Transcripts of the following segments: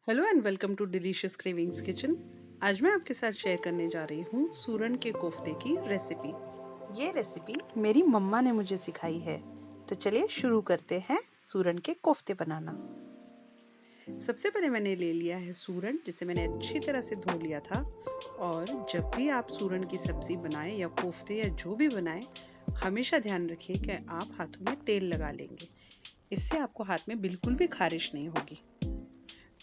Hello and welcome to delicious cravings kitchen. आज मैं आपके साथ शेयर करने जा रही हूँ सूरन के कोफ्ते की रेसिपी। ये रेसिपी मेरी मम्मा ने मुझे सिखाई है, तो चलिए शुरू करते हैं सूरन के कोफ्ते बनाना। सबसे पहले मैंने ले लिया है सूरन, जिसे मैंने अच्छी तरह से धो लिया था। और जब भी आप सूरन की सब्जी बनाएं या कोफ्ते या जो भी बनाएं, हमेशा ध्यान रखिए कि आप हाथों में तेल लगा लेंगे। इससे आपको हाथ में बिल्कुल भी खारिश नहीं होगी।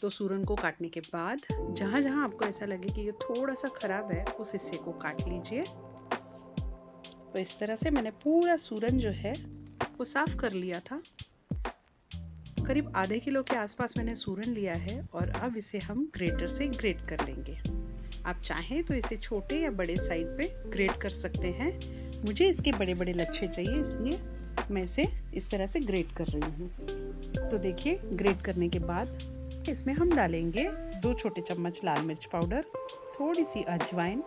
तो सूरन को काटने के बाद जहाँ जहाँ आपको ऐसा लगे कि ये थोड़ा सा खराब है, उस हिस्से को काट लीजिए। तो इस तरह से मैंने पूरा सूरन जो है वो साफ कर लिया था। करीब आधे किलो के आसपास मैंने सूरन लिया है और अब इसे हम ग्रेटर से ग्रेट कर लेंगे। आप चाहें तो इसे छोटे या बड़े साइड पे ग्रेट कर सकते हैं। मुझे इसके बड़े बड़े लच्छे चाहिए, इसलिए मैं इसे इस तरह से ग्रेट कर रही हूँ। तो देखिए, ग्रेट करने के बाद इसमें हम डालेंगे 2 छोटे चम्मच लाल मिर्च पाउडर, थोड़ी सी अजवाइन,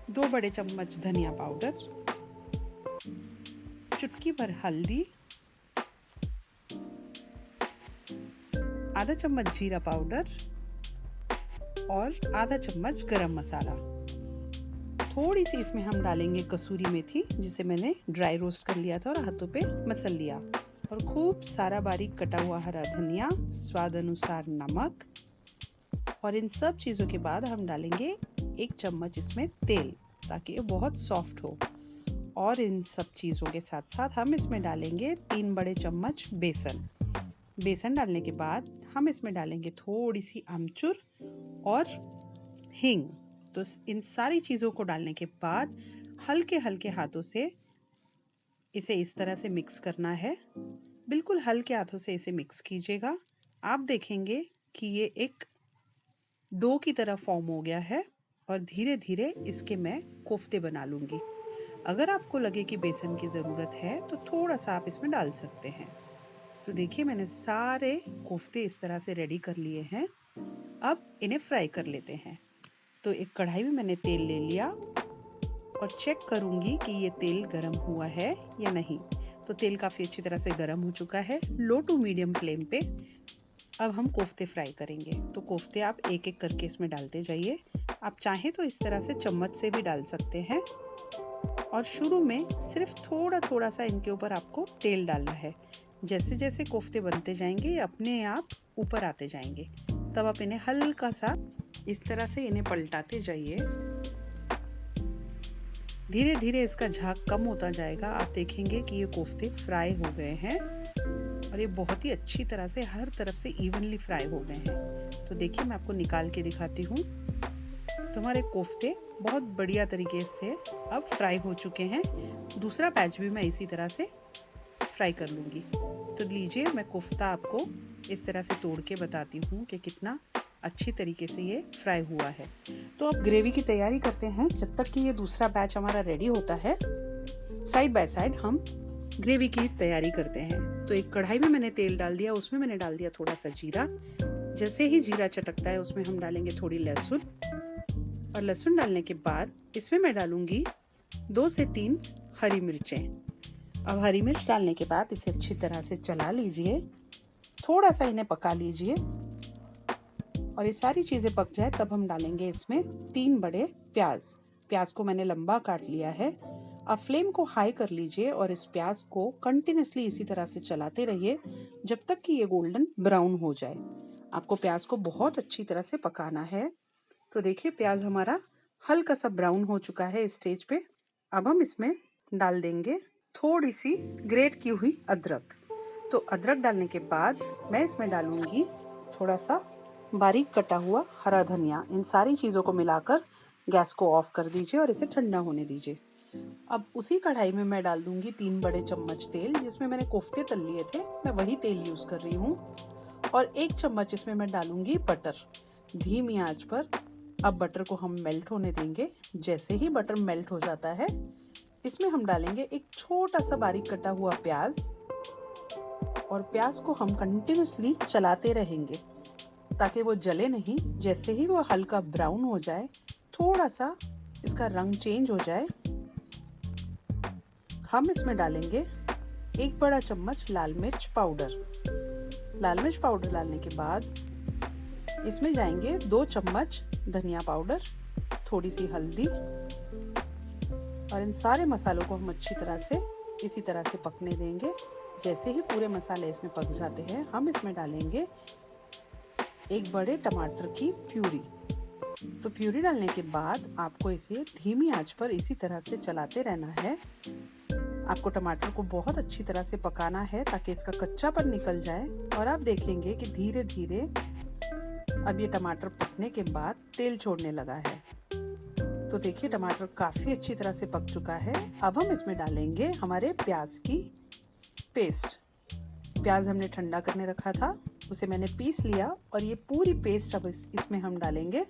2 बड़े चम्मच धनिया पाउडर, चुटकी भर हल्दी, आधा चम्मच जीरा पाउडर और आधा चम्मच गरम मसाला। थोड़ी सी इसमें हम डालेंगे कसूरी मेथी, जिसे मैंने ड्राई रोस्ट कर लिया था और हाथों पे मसल लिया, और खूब सारा बारीक कटा हुआ हरा धनिया, स्वाद अनुसार नमक। और इन सब चीज़ों के बाद हम डालेंगे 1 चम्मच इसमें तेल, ताकि ये बहुत सॉफ्ट हो। और इन सब चीज़ों के साथ साथ हम इसमें डालेंगे 3 बड़े चम्मच बेसन। बेसन डालने के बाद हम इसमें डालेंगे थोड़ी सी आमचूर और हींग। तो इन सारी चीज़ों को डालने के बाद हल्के हल्के हाथों से इसे इस तरह से मिक्स करना है। बिल्कुल हल्के हाथों से इसे मिक्स कीजिएगा। आप देखेंगे कि ये एक डो की तरह फॉर्म हो गया है और धीरे धीरे इसके मैं कोफ्ते बना लूँगी। अगर आपको लगे कि बेसन की ज़रूरत है तो थोड़ा सा आप इसमें डाल सकते हैं। तो देखिए, मैंने सारे कोफ्ते इस तरह से रेडी कर लिए हैं। अब इन्हें फ्राई कर लेते हैं। तो एक कढ़ाई में मैंने तेल ले लिया और चेक करूँगी कि ये तेल गर्म हुआ है या नहीं। तो तेल काफ़ी अच्छी तरह से गर्म हो चुका है। लो टू मीडियम फ्लेम पे अब हम कोफ्ते फ्राई करेंगे। तो कोफ्ते आप एक एक करके इसमें डालते जाइए। आप चाहें तो इस तरह से चम्मच से भी डाल सकते हैं। और शुरू में सिर्फ थोड़ा थोड़ा सा इनके ऊपर आपको तेल डालना है। जैसे जैसे कोफ्ते बनते जाएंगे, ये अपने आप ऊपर आते जाएंगे। तब आप इन्हें हल्का सा इस तरह से इन्हें पलटाते जाइए। धीरे धीरे इसका झाग कम होता जाएगा। आप देखेंगे कि ये कोफ्ते फ्राई हो गए हैं और ये बहुत ही अच्छी तरह से हर तरफ से इवनली फ्राई हो गए हैं। तो देखिए, मैं आपको निकाल के दिखाती हूँ। तो हमारे कोफ्ते बहुत बढ़िया तरीके से अब फ्राई हो चुके हैं। दूसरा बैच भी मैं इसी तरह से फ्राई कर लूँगी। तो लीजिए, मैं कोफ्ता आपको इस तरह से तोड़ के बताती हूँ कि कितना अच्छी तरीके से ये फ्राई हुआ है। तो अब ग्रेवी की तैयारी करते हैं। जब तक कि ये दूसरा बैच हमारा रेडी होता है, साइड बाय साइड हम ग्रेवी की तैयारी करते हैं। तो एक कढ़ाई में मैंने तेल डाल दिया, उसमें मैंने डाल दिया थोड़ा सा जीरा। जैसे ही जीरा चटकता है, उसमें हम डालेंगे थोड़ी लहसुन, और लहसुन डालने के बाद इसमें मैं डालूंगी 2 से 3 हरी मिर्चें। अब हरी मिर्च डालने के बाद इसे अच्छी तरह से चला लीजिए, थोड़ा सा इन्हें पका लीजिए। और ये सारी चीज़ें पक जाए तब हम डालेंगे इसमें 3 बड़े प्याज। प्याज को मैंने लंबा काट लिया है। अब फ्लेम को हाई कर लीजिए और इस प्याज को कंटिन्यूसली इसी तरह से चलाते रहिए जब तक कि ये गोल्डन ब्राउन हो जाए। आपको प्याज को बहुत अच्छी तरह से पकाना है। तो देखिए, प्याज हमारा हल्का सा ब्राउन हो चुका है इस स्टेज पे। अब हम इसमें डाल देंगे थोड़ी सी ग्रेट की हुई अदरक। तो अदरक डालने के बाद मैं इसमें डालूंगी थोड़ा सा बारीक कटा हुआ हरा धनिया। इन सारी चीज़ों को मिलाकर गैस को ऑफ कर दीजिए और इसे ठंडा होने दीजिए। अब उसी कढ़ाई में मैं डाल दूंगी 3 बड़े चम्मच तेल, जिसमें मैंने कोफ्ते तल लिए थे। मैं वही तेल यूज़ कर रही हूँ। और 1 चम्मच इसमें मैं डालूंगी बटर, धीमी आंच पर। अब बटर को हम मेल्ट होने देंगे। जैसे ही बटर मेल्ट हो जाता है, इसमें हम डालेंगे एक छोटा सा बारीक कटा हुआ प्याज, और प्याज को हम कंटिन्यूसली चलाते रहेंगे ताकि वो जले नहीं। जैसे ही वो हल्का ब्राउन हो जाए, थोड़ा सा इसका रंग चेंज हो जाए, हम इसमें डालेंगे 1 बड़ा चम्मच लाल मिर्च पाउडर। लाल मिर्च पाउडर डालने के बाद इसमें जाएंगे 2 चम्मच धनिया पाउडर, थोड़ी सी हल्दी, और इन सारे मसालों को हम अच्छी तरह से इसी तरह से पकने देंगे। जैसे ही पूरे मसाले इसमें पक जाते हैं, हम इसमें डालेंगे 1 बड़े टमाटर की प्यूरी। तो प्यूरी डालने के बाद आपको इसे धीमी आंच पर इसी तरह से चलाते रहना है। आपको टमाटर को बहुत अच्छी तरह से पकाना है ताकि इसका कच्चापन निकल जाए। और आप देखेंगे कि धीरे धीरे अब ये टमाटर पकने के बाद तेल छोड़ने लगा है। तो देखिए टमाटर काफ़ी अच्छी तरह से पक चुका है। अब हम इसमें डालेंगे हमारे प्याज की पेस्ट। प्याज हमने ठंडा करने रखा था, उसे मैंने पीस लिया और ये पूरी पेस्ट अब इसमें हम डालेंगे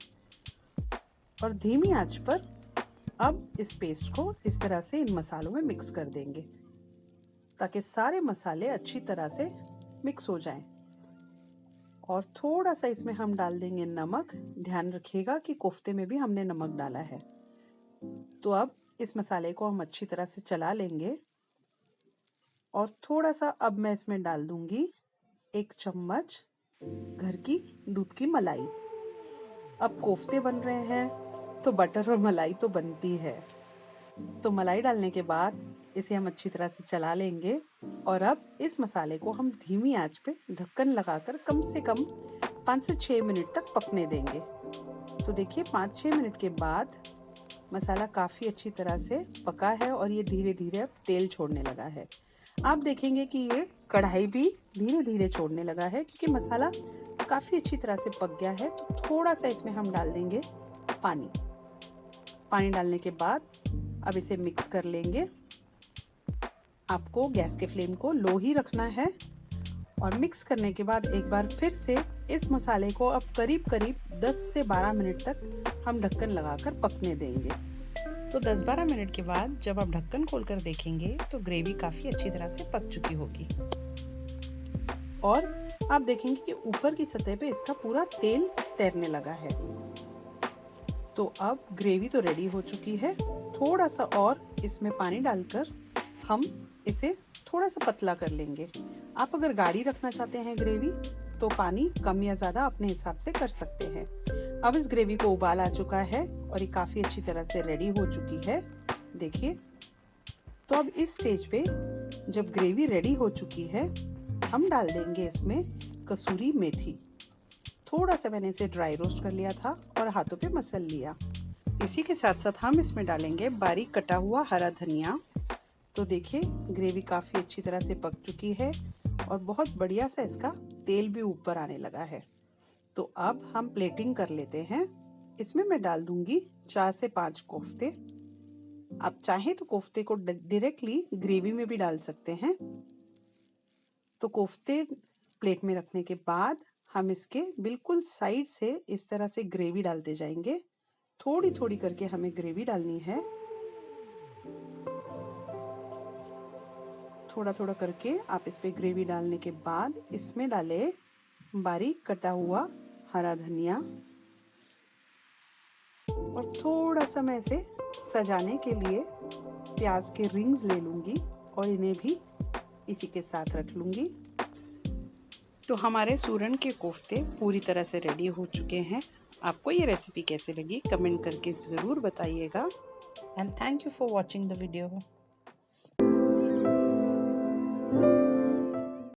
और धीमी आंच पर अब इस पेस्ट को इस तरह से इन मसालों में मिक्स कर देंगे ताकि सारे मसाले अच्छी तरह से मिक्स हो जाएं। और थोड़ा सा इसमें हम डाल देंगे नमक। ध्यान रखिएगा कि कोफ्ते में भी हमने नमक डाला है। तो अब इस मसाले को हम अच्छी तरह से चला लेंगे और थोड़ा सा अब मैं इसमें डाल दूंगी 1 चम्मच घर की दूध की मलाई। अब कोफ्ते बन रहे हैं तो बटर और मलाई तो बनती है। तो मलाई डालने के बाद इसे हम अच्छी तरह से चला लेंगे और अब इस मसाले को हम धीमी आंच पे ढक्कन लगाकर कम से कम 5 से 6 मिनट तक पकने देंगे। तो देखिए 5-6 मिनट के बाद मसाला काफ़ी अच्छी तरह से पका है और ये धीरे धीरे अब तेल छोड़ने लगा है। आप देखेंगे कि ये कढ़ाई भी धीरे धीरे छोड़ने लगा है क्योंकि मसाला काफ़ी अच्छी तरह से पक गया है। तो थोड़ा सा इसमें हम डाल देंगे पानी डालने के बाद अब इसे मिक्स कर लेंगे। आपको गैस के फ्लेम को लो ही रखना है और मिक्स करने के बाद एक बार फिर से इस मसाले को अब करीब 10 से 12 मिनट तक हम ढक्कन लगाकर पकने देंगे। तो 10-12 मिनट के बाद जब आप ढक्कन खोलकर देखेंगे तो ग्रेवी काफ़ी अच्छी तरह से पक चुकी होगी और आप देखेंगे कि ऊपर की सतह पे इसका पूरा तेल तैरने लगा है। तो अब ग्रेवी तो रेडी हो चुकी है। थोड़ा सा और इसमें पानी डालकर हम इसे थोड़ा सा पतला कर लेंगे। आप अगर गाढ़ी रखना चाहते हैं ग्रेवी तो पानी कम या ज़्यादा अपने हिसाब से कर सकते हैं। अब इस ग्रेवी को उबाल आ चुका है और ये काफ़ी अच्छी तरह से रेडी हो चुकी है। देखिए तो अब इस स्टेज पे जब ग्रेवी रेडी हो चुकी है हम डाल देंगे इसमें कसूरी मेथी। थोड़ा सा मैंने इसे ड्राई रोस्ट कर लिया था और हाथों पे मसल लिया। इसी के साथ साथ हम इसमें डालेंगे बारीक कटा हुआ हरा धनिया। तो देखिए ग्रेवी काफ़ी अच्छी तरह से पक चुकी है और बहुत बढ़िया सा इसका तेल भी ऊपर आने लगा है। तो अब हम प्लेटिंग कर लेते हैं। इसमें मैं डाल दूंगी 4 से 5 कोफ्ते। आप चाहें तो कोफ्ते को डायरेक्टली ग्रेवी में भी डाल सकते हैं। तो कोफ्ते प्लेट में रखने के बाद हम इसके बिल्कुल साइड से इस तरह से ग्रेवी डालते जाएंगे। थोड़ी थोड़ी करके हमें ग्रेवी डालनी है। थोड़ा थोड़ा करके आप इस पे ग्रेवी डालने के बाद इसमें डाले बारीक कटा हुआ हरा धनिया और थोड़ा सा मैं इसे सजाने के लिए प्याज के रिंग्स ले लूंगी और इन्हें भी इसी के साथ रख लूंगी। तो हमारे सूरन के कोफ्ते पूरी तरह से रेडी हो चुके हैं। आपको ये रेसिपी कैसे लगी कमेंट करके ज़रूर बताइएगा। And thank you for watching the video.